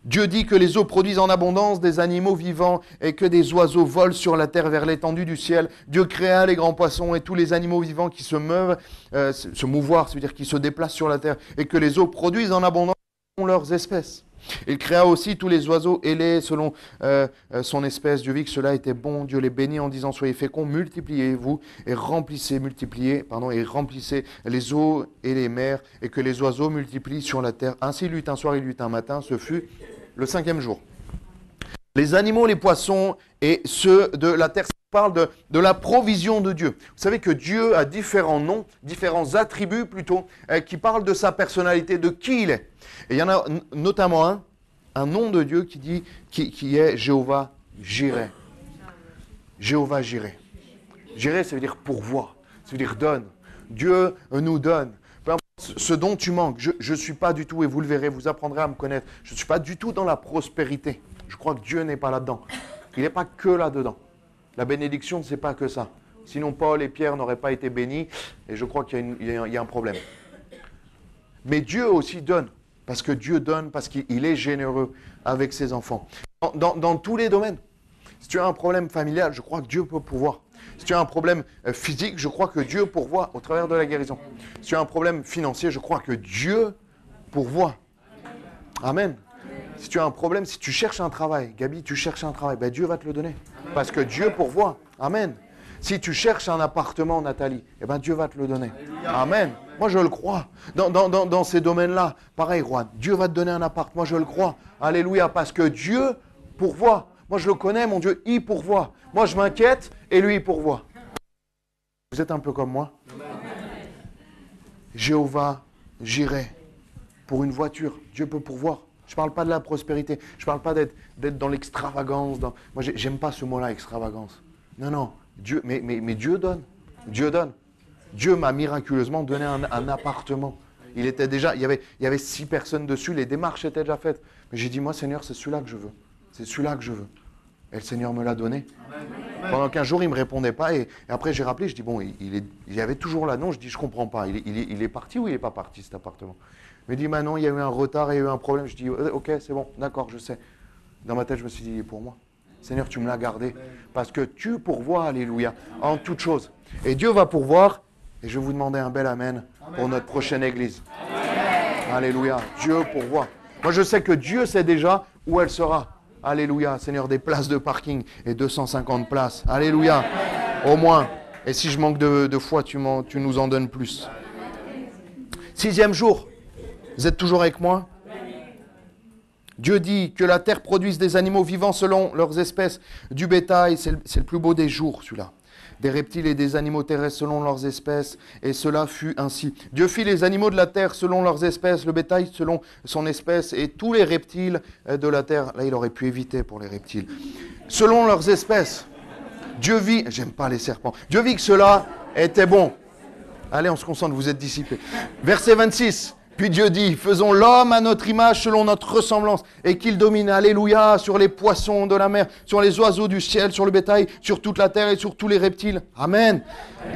Dieu dit que les eaux produisent en abondance des animaux vivants et que des oiseaux volent sur la terre vers l'étendue du ciel. Dieu créa les grands poissons et tous les animaux vivants qui se meuvent, se mouvoir, c'est-à-dire qui se déplacent sur la terre, et que les eaux produisent en abondance leurs espèces. Il créa aussi tous les oiseaux ailés selon son espèce. Dieu vit que cela était bon. Dieu les bénit en disant, soyez féconds, multipliez-vous et remplissez les eaux et les mers, et que les oiseaux multiplient sur la terre. Ainsi il y eut un soir, il y eut un matin. Ce fut le 5e jour. Les animaux, les poissons et ceux de la terre, ça parle de la provision de Dieu. Vous savez que Dieu a différents noms, différents attributs plutôt, qui parlent de sa personnalité, de qui il est. Et il y en a notamment un nom de Dieu qui est Jéhovah Jireh. Jéhovah Jireh. Jireh, ça veut dire pourvoir, ça veut dire donne. Dieu nous donne. Peu importe ce dont tu manques, je ne suis pas du tout, et vous le verrez, vous apprendrez à me connaître, je ne suis pas du tout dans la prospérité. Je crois que Dieu n'est pas là-dedans. Il n'est pas que là-dedans. La bénédiction, ce n'est pas que ça. Sinon, Paul et Pierre n'auraient pas été bénis, et je crois qu'il y a un problème. Mais Dieu aussi donne, parce que Dieu donne, parce qu'il est généreux avec ses enfants. Dans tous les domaines. Si tu as un problème familial, je crois que Dieu peut pourvoir. Si tu as un problème physique, je crois que Dieu pourvoit au travers de la guérison. Si tu as un problème financier, je crois que Dieu pourvoit. Amen. Si tu as un problème, si tu cherches un travail, Gabi, tu cherches un travail, ben Dieu va te le donner. Parce que Dieu pourvoit. Amen. Si tu cherches un appartement, Nathalie, eh ben Dieu va te le donner. Amen. Moi, je le crois. Dans ces domaines-là, pareil, Juan, Dieu va te donner un appart. Moi, je le crois. Alléluia. Parce que Dieu pourvoit. Moi, je le connais, mon Dieu, il pourvoit. Moi, je m'inquiète et lui, il pourvoit. Vous êtes un peu comme moi? Jéhovah, j'irai pour une voiture. Dieu peut pourvoir. Je ne parle pas de la prospérité. Je ne parle pas d'être dans l'extravagance. Moi, j'aime pas ce mot-là, extravagance. Non. Dieu, mais Dieu donne. Dieu donne. Dieu m'a miraculeusement donné un appartement. Il y avait 6 personnes dessus. Les démarches étaient déjà faites. Mais j'ai dit, moi, Seigneur, c'est celui-là que je veux. C'est celui-là que je veux. Et le Seigneur me l'a donné. Amen. Pendant 15 jours, il ne me répondait pas. Et après, j'ai rappelé, je dis, bon, il y avait toujours là. Non, je dis, je ne comprends pas. Il est parti ou il n'est pas parti, cet appartement? Il me dit, non, il y a eu un retard, il y a eu un problème. Je dis, ok, c'est bon, d'accord, je sais. Dans ma tête, je me suis dit, il est pour moi. Seigneur, tu me l'as gardé. Parce que tu pourvois, alléluia, en toutes choses. Et Dieu va pourvoir. Et je vais vous demander un bel amen pour notre prochaine église. Amen. Alléluia. Dieu pourvoit. Moi, je sais que Dieu sait déjà où elle sera. Alléluia. Seigneur, des places de parking et 250 places. Alléluia. Au moins. Et si je manque de foi, tu nous en donnes plus. 6e jour. Vous êtes toujours avec moi? Dieu dit que la terre produise des animaux vivants selon leurs espèces, du bétail, c'est le plus beau des jours, celui-là. Des reptiles et des animaux terrestres selon leurs espèces, et cela fut ainsi. Dieu fit les animaux de la terre selon leurs espèces, le bétail selon son espèce, et tous les reptiles de la terre. Là, il aurait pu éviter pour les reptiles. Selon leurs espèces. Dieu vit, j'aime pas les serpents, Dieu vit que cela était bon. Allez, on se concentre, vous êtes dissipés. Verset 26. Puis Dieu dit, faisons l'homme à notre image, selon notre ressemblance, et qu'il domine, alléluia, sur les poissons de la mer, sur les oiseaux du ciel, sur le bétail, sur toute la terre et sur tous les reptiles. Amen.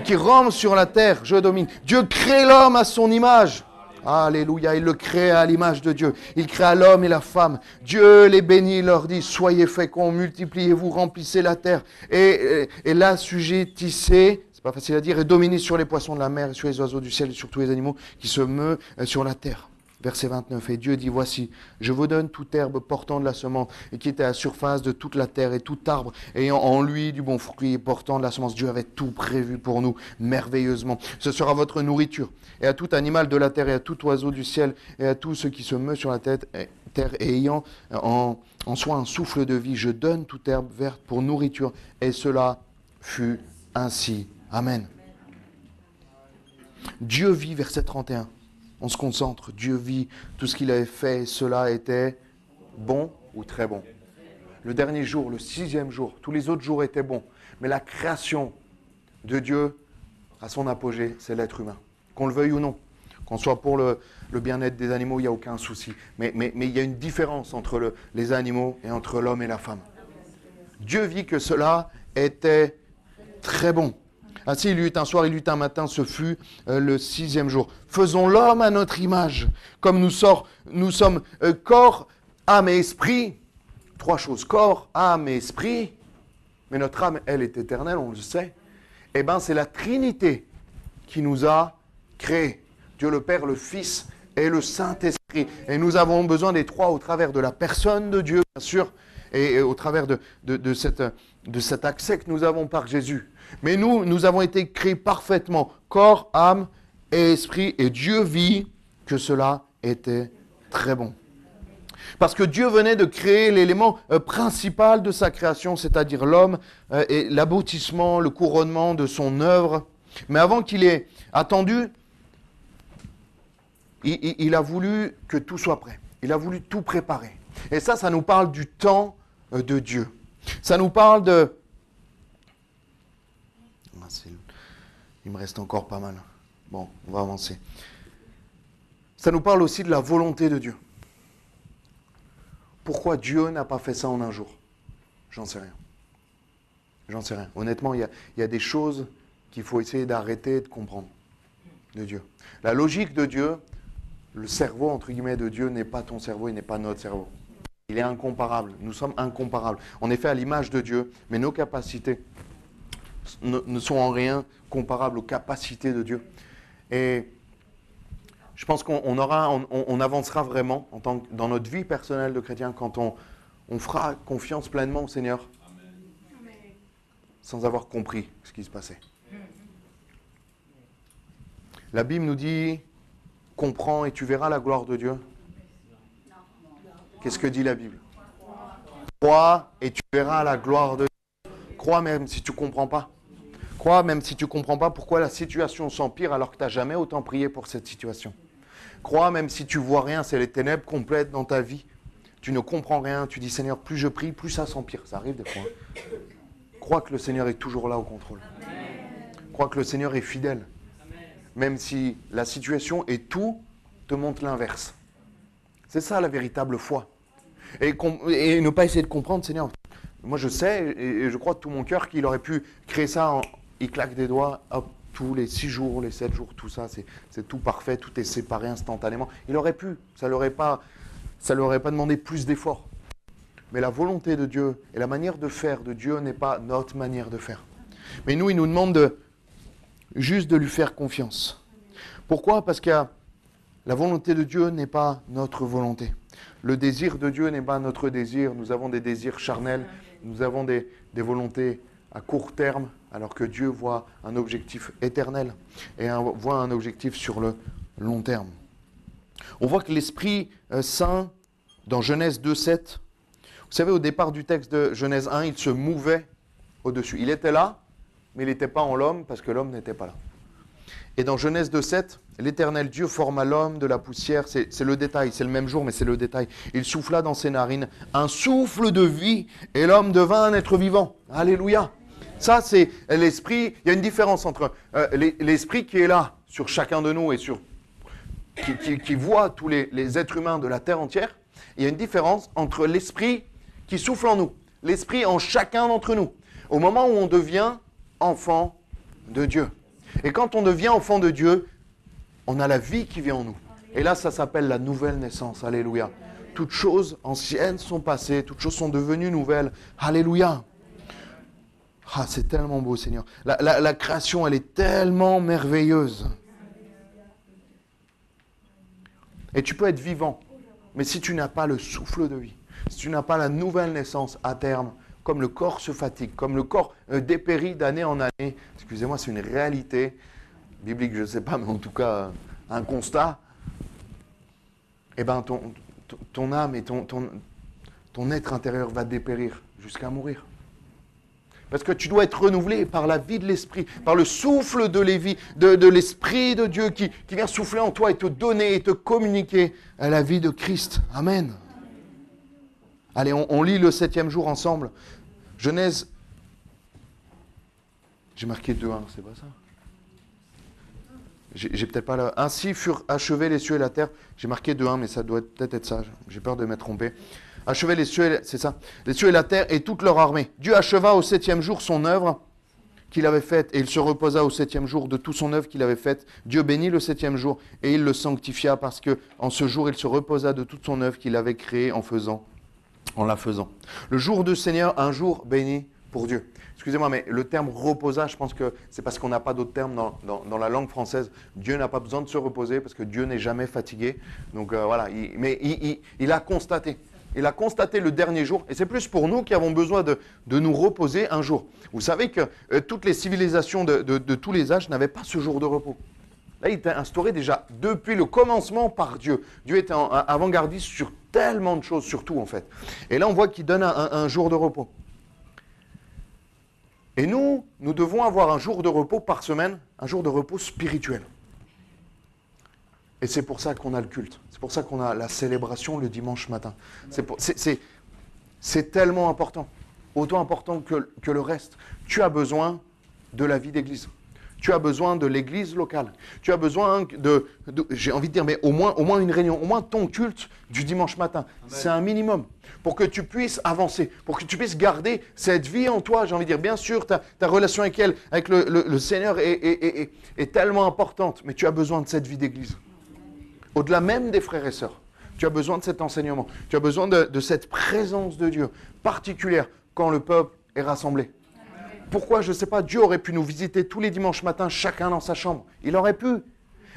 Qui rampe sur la terre, je domine. Dieu crée l'homme à son image. Alléluia, il le crée à l'image de Dieu. Il créa l'homme et la femme. Dieu les bénit, il leur dit, soyez féconds, multipliez-vous, remplissez la terre et l'assujettissez. Pas facile à dire, et dominer sur les poissons de la mer, et sur les oiseaux du ciel, et sur tous les animaux qui se meuvent sur la terre. Verset 29, et Dieu dit, voici, je vous donne toute herbe portant de la semence, et qui est à la surface de toute la terre, et tout arbre ayant en lui du bon fruit, et portant de la semence. Dieu avait tout prévu pour nous, merveilleusement. Ce sera votre nourriture, et à tout animal de la terre, et à tout oiseau du ciel, et à tout ce qui se meut sur la terre, et ayant en soi un souffle de vie, je donne toute herbe verte pour nourriture, et cela fut ainsi. Amen. Dieu vit, verset 31. On se concentre. Dieu vit tout ce qu'il avait fait. Cela était bon ou très bon. Le dernier jour, le 6e jour, tous les autres jours étaient bons. Mais la création de Dieu, à son apogée, c'est l'être humain. Qu'on le veuille ou non. Qu'on soit pour le bien-être des animaux, il n'y a aucun souci. Mais il y a une différence entre les animaux et entre l'homme et la femme. Dieu vit que cela était très bon. Ainsi, il y eut un soir, il y eut un matin, ce fut le 6e jour. Faisons l'homme à notre image, comme nous sommes corps, âme et esprit. 3 choses, corps, âme et esprit. Mais notre âme, elle, est éternelle, on le sait. Eh bien, c'est la Trinité qui nous a créés. Dieu le Père, le Fils et le Saint-Esprit. Et nous avons besoin des 3 au travers de la personne de Dieu, bien sûr, et au travers de cet accès que nous avons par Jésus. Mais nous avons été créés parfaitement, corps, âme et esprit, et Dieu vit que cela était très bon. Parce que Dieu venait de créer l'élément principal de sa création, c'est-à-dire l'homme, et l'aboutissement, le couronnement de son œuvre. Mais avant qu'il ait attendu, il a voulu que tout soit prêt. Il a voulu tout préparer. Et ça nous parle du temps de Dieu. Ça nous parle de... Il me reste encore pas mal. Bon, on va avancer. Ça nous parle aussi de la volonté de Dieu. Pourquoi Dieu n'a pas fait ça en un jour? J'en sais rien. J'en sais rien. Honnêtement, il y a des choses qu'il faut essayer d'arrêter de comprendre de Dieu. La logique de Dieu, le cerveau, entre guillemets, de Dieu n'est pas ton cerveau, il n'est pas notre cerveau. Il est incomparable. Nous sommes incomparables. On est fait à l'image de Dieu, mais nos capacités ne sont en rien comparables aux capacités de Dieu. Et je pense qu'on avancera vraiment dans notre vie personnelle de chrétien quand on fera confiance pleinement au Seigneur. Amen. Sans avoir compris ce qui se passait. La Bible nous dit, comprends et tu verras la gloire de Dieu. Qu'est-ce que dit la Bible? Crois et tu verras la gloire de Dieu. Crois même si tu ne comprends pas. Crois même si tu ne comprends pas pourquoi la situation s'empire alors que tu n'as jamais autant prié pour cette situation. Crois même si tu ne vois rien, c'est les ténèbres complètes dans ta vie. Tu ne comprends rien, tu dis Seigneur, plus je prie, plus ça s'empire. Ça arrive des fois. Crois que le Seigneur est toujours là au contrôle. Crois que le Seigneur est fidèle. Même si la situation et tout te montre l'inverse. C'est ça la véritable foi. Et ne pas essayer de comprendre, Seigneur. Moi je sais et je crois de tout mon cœur qu'il aurait pu créer ça, il claque des doigts, hop, tous les 6 jours, les 7 jours, tout ça, c'est tout parfait, tout est séparé instantanément. Il aurait pu, ça ne lui aurait pas demandé plus d'efforts. Mais la volonté de Dieu et la manière de faire de Dieu n'est pas notre manière de faire. Mais nous, il nous demande juste de lui faire confiance. Pourquoi? Parce que la volonté de Dieu n'est pas notre volonté. Le désir de Dieu n'est pas notre désir. Nous avons des désirs charnels, nous avons des volontés à court terme, alors que Dieu voit un objectif éternel et voit un objectif sur le long terme. On voit que l'Esprit Saint, dans Genèse 2,7, vous savez, au départ du texte de Genèse 1, il se mouvait au-dessus. Il était là, mais il n'était pas en l'homme parce que l'homme n'était pas là. Et dans Genèse 2,7, l'Éternel Dieu forma l'homme de la poussière. C'est le détail, c'est le même jour, mais c'est le détail. Il souffla dans ses narines un souffle de vie et l'homme devint un être vivant. Alléluia. Ça, c'est l'esprit. Il y a une différence entre l'esprit qui est là sur chacun de nous et qui voit tous les êtres humains de la terre entière. Il y a une différence entre l'esprit qui souffle en nous, l'esprit en chacun d'entre nous, au moment où on devient enfant de Dieu. Et quand on devient enfant de Dieu, on a la vie qui vient en nous. Et là, ça s'appelle la nouvelle naissance. Alléluia. Toutes choses anciennes sont passées, toutes choses sont devenues nouvelles. Alléluia. Ah, c'est tellement beau, Seigneur. La création, elle est tellement merveilleuse. Et tu peux être vivant, mais si tu n'as pas le souffle de vie, si tu n'as pas la nouvelle naissance à terme, comme le corps se fatigue, comme le corps dépérit d'année en année, excusez-moi, c'est une réalité biblique, je ne sais pas, mais en tout cas, un constat, eh bien, ton âme et ton être intérieur va dépérir jusqu'à mourir. Parce que tu dois être renouvelé par la vie de l'Esprit, par le souffle de l'Esprit de Dieu qui vient souffler en toi et te donner et te communiquer la vie de Christ. Amen. Allez, on lit le 7e jour ensemble. Genèse. J'ai marqué 2.1, c'est pas ça? J'ai peut-être pas là. Ainsi furent achevés les cieux et la terre. J'ai marqué 2.1, mais ça doit peut-être être ça. J'ai peur de m'être trompé. Achever les cieux, c'est ça, les cieux et la terre et toute leur armée. Dieu acheva au 7e jour son œuvre qu'il avait faite, et il se reposa au 7e jour de toute son œuvre qu'il avait faite. Dieu bénit le 7e jour, et il le sanctifia, parce que en ce jour, il se reposa de toute son œuvre qu'il avait créée en la faisant. Le jour du Seigneur, un jour béni pour Dieu. Excusez-moi, mais le terme reposa, je pense que c'est parce qu'on n'a pas d'autre terme dans la langue française. Dieu n'a pas besoin de se reposer, parce que Dieu n'est jamais fatigué. Donc voilà, il a constaté. Il a constaté le dernier jour, et c'est plus pour nous qui avons besoin de nous reposer un jour. Vous savez que toutes les civilisations de tous les âges n'avaient pas ce jour de repos. Là, il était instauré déjà depuis le commencement par Dieu. Dieu était avant-gardiste sur tellement de choses, sur tout en fait. Et là, on voit qu'il donne un jour de repos. Et nous devons avoir un jour de repos par semaine, un jour de repos spirituel. Et c'est pour ça qu'on a le culte. C'est pour ça qu'on a la célébration le dimanche matin. C'est tellement important. Autant important que le reste. Tu as besoin de la vie d'église. Tu as besoin de l'église locale. Tu as besoin j'ai envie de dire, mais au moins une réunion, au moins ton culte du dimanche matin. C'est un minimum. Pour que tu puisses avancer, pour que tu puisses garder cette vie en toi. J'ai envie de dire, bien sûr, ta relation avec le Seigneur est tellement importante, mais tu as besoin de cette vie d'église. Au-delà même des frères et sœurs, tu as besoin de cet enseignement. Tu as besoin de cette présence de Dieu particulière quand le peuple est rassemblé. Pourquoi, je ne sais pas, Dieu aurait pu nous visiter tous les dimanches matins, chacun dans sa chambre. Il aurait pu.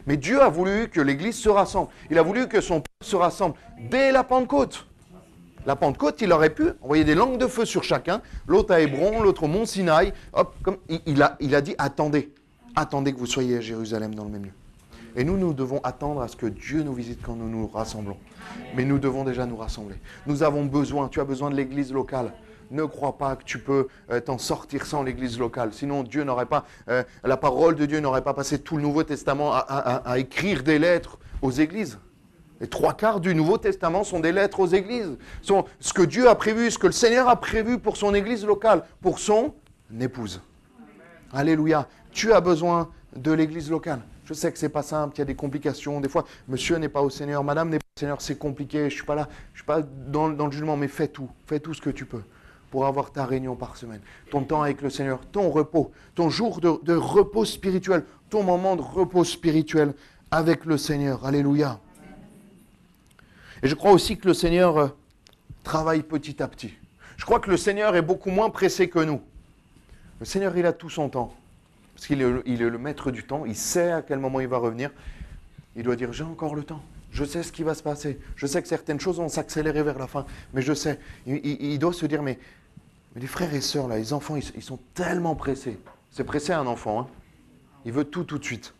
Mais Dieu a voulu que l'Église se rassemble. Il a voulu que son peuple se rassemble dès la Pentecôte. La Pentecôte, il aurait pu envoyer des langues de feu sur chacun, l'autre à Hébron, l'autre au mont Sinaï. Hop, il a dit, attendez que vous soyez à Jérusalem dans le même lieu. Et nous devons attendre à ce que Dieu nous visite quand nous nous rassemblons. Mais nous devons déjà nous rassembler. Nous avons besoin, tu as besoin de l'église locale. Ne crois pas que tu peux t'en sortir sans l'église locale. Sinon, Dieu n'aurait pas, la parole de Dieu n'aurait pas passé tout le Nouveau Testament à écrire des lettres aux églises. Les 3/4 du Nouveau Testament sont des lettres aux églises. Sont ce que Dieu a prévu, ce que le Seigneur a prévu pour son église locale, pour son épouse. Alléluia. Tu as besoin de l'église locale. Je sais que ce n'est pas simple, il y a des complications. Des fois, monsieur n'est pas au Seigneur, madame n'est pas au Seigneur, c'est compliqué. Je ne suis pas là, je ne suis pas dans le jugement, mais fais tout ce que tu peux pour avoir ta réunion par semaine. Ton temps avec le Seigneur, ton repos, ton jour de repos spirituel, ton moment de repos spirituel avec le Seigneur. Alléluia. Et je crois aussi que le Seigneur travaille petit à petit. Je crois que le Seigneur est beaucoup moins pressé que nous. Le Seigneur, il a tout son temps. Parce qu'il est le maître du temps, il sait à quel moment il va revenir. Il doit dire, j'ai encore le temps, je sais ce qui va se passer. Je sais que certaines choses vont s'accélérer vers la fin, mais je sais. Il doit se dire, mais les frères et sœurs, là, les enfants, ils sont tellement pressés. C'est pressé un enfant, hein. Il veut tout de suite.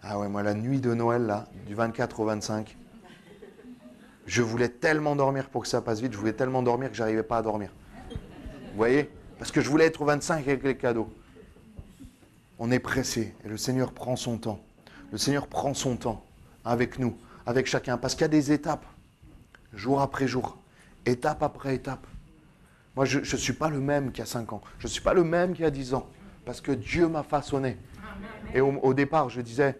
Ah ouais, moi, la nuit de Noël, là, du 24 au 25, je voulais tellement dormir pour que ça passe vite, je voulais tellement dormir que je n'arrivais pas à dormir. Vous voyez ? Parce que je voulais être au 25 avec les cadeaux. On est pressé et le Seigneur prend son temps. Le Seigneur prend son temps avec nous, avec chacun. Parce qu'il y a des étapes, jour après jour, étape après étape. Moi, je ne suis pas le même qu'il y a 5 ans. Je ne suis pas le même qu'il y a 10 ans. Parce que Dieu m'a façonné. Et au départ, je disais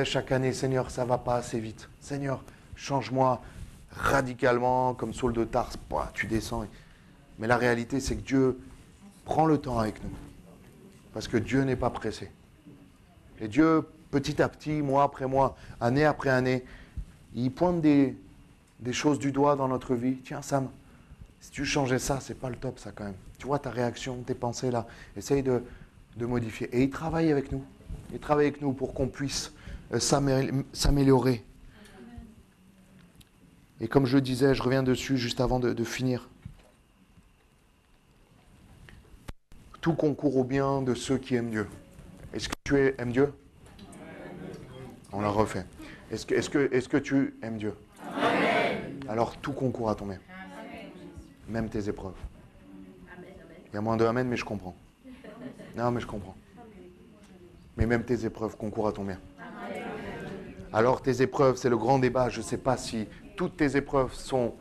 chaque année, Seigneur, ça ne va pas assez vite. Seigneur, change-moi radicalement, comme Saul de Tarse. Bah, tu descends. Mais la réalité, c'est que Dieu prend le temps avec nous. Parce que Dieu n'est pas pressé. Et Dieu, petit à petit, mois après mois, année après année, il pointe des choses du doigt dans notre vie. Tiens, Sam, si tu changeais ça, c'est pas le top, ça, quand même. Tu vois ta réaction, tes pensées, là. Essaye de modifier. Et il travaille avec nous. Il travaille avec nous pour qu'on puisse s'améliorer. Et comme je le disais, je reviens dessus juste avant de finir. Tout concourt au bien de ceux qui aiment Dieu. Est-ce que tu aimes Dieu? On la refait. Est-ce que tu aimes Dieu? Amen. Alors tout concourt à ton bien. Même tes épreuves. Il y a moins de amen, mais je comprends. Non, mais je comprends. Mais même tes épreuves concourent à ton bien. Alors tes épreuves, c'est le grand débat. Je ne sais pas si toutes tes épreuves sont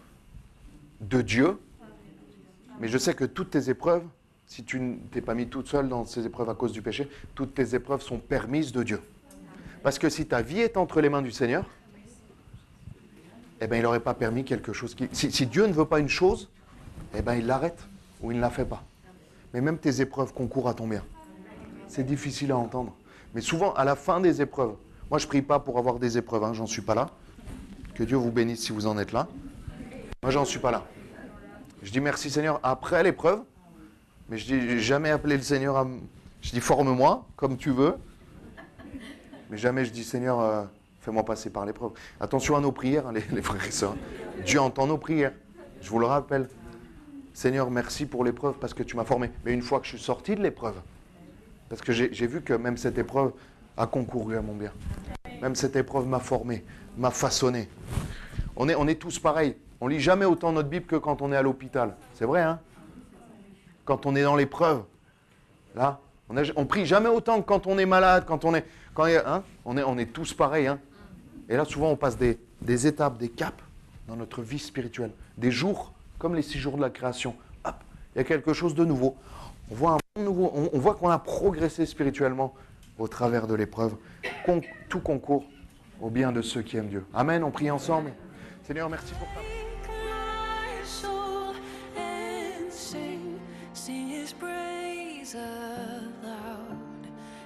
de Dieu, mais je sais que toutes tes épreuves, si tu ne t'es pas mis toute seule dans ces épreuves à cause du péché, toutes tes épreuves sont permises de Dieu. Parce que si ta vie est entre les mains du Seigneur, eh ben, il n'aurait pas permis quelque chose qui... Si Dieu ne veut pas une chose, eh ben, il l'arrête ou il ne la fait pas. Mais même tes épreuves concourent à ton bien. C'est difficile à entendre. Mais souvent, à la fin des épreuves, moi je ne prie pas pour avoir des épreuves, hein, j'en suis pas là. Que Dieu vous bénisse si vous en êtes là. Moi, j'en suis pas là. Je dis merci Seigneur après l'épreuve, mais je dis jamais appeler le Seigneur à... Je dis forme-moi comme tu veux, mais jamais je dis Seigneur, fais-moi passer par l'épreuve. Attention à nos prières, hein, les frères et sœurs. Dieu entend nos prières, je vous le rappelle. Seigneur, merci pour l'épreuve parce que tu m'as formé. Mais une fois que je suis sorti de l'épreuve, parce que j'ai vu que même cette épreuve a concouru à mon bien. Même cette épreuve m'a formé, m'a façonné. On est tous pareils. On lit jamais autant notre Bible que quand on est à l'hôpital. C'est vrai, hein? Quand on est dans l'épreuve, là, on prie jamais autant que quand on est malade, on est tous pareils, hein? Et là, souvent, on passe des étapes, des caps dans notre vie spirituelle. Des jours, comme les 6 jours de la création. Hop, il y a quelque chose de nouveau. On voit un monde nouveau. On voit qu'on a progressé spirituellement au travers de l'épreuve. Tout concourt au bien de ceux qui aiment Dieu. Amen, on prie ensemble. Seigneur, merci pour ta...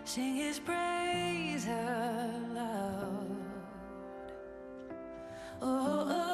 Sing his praise aloud. Oh, oh.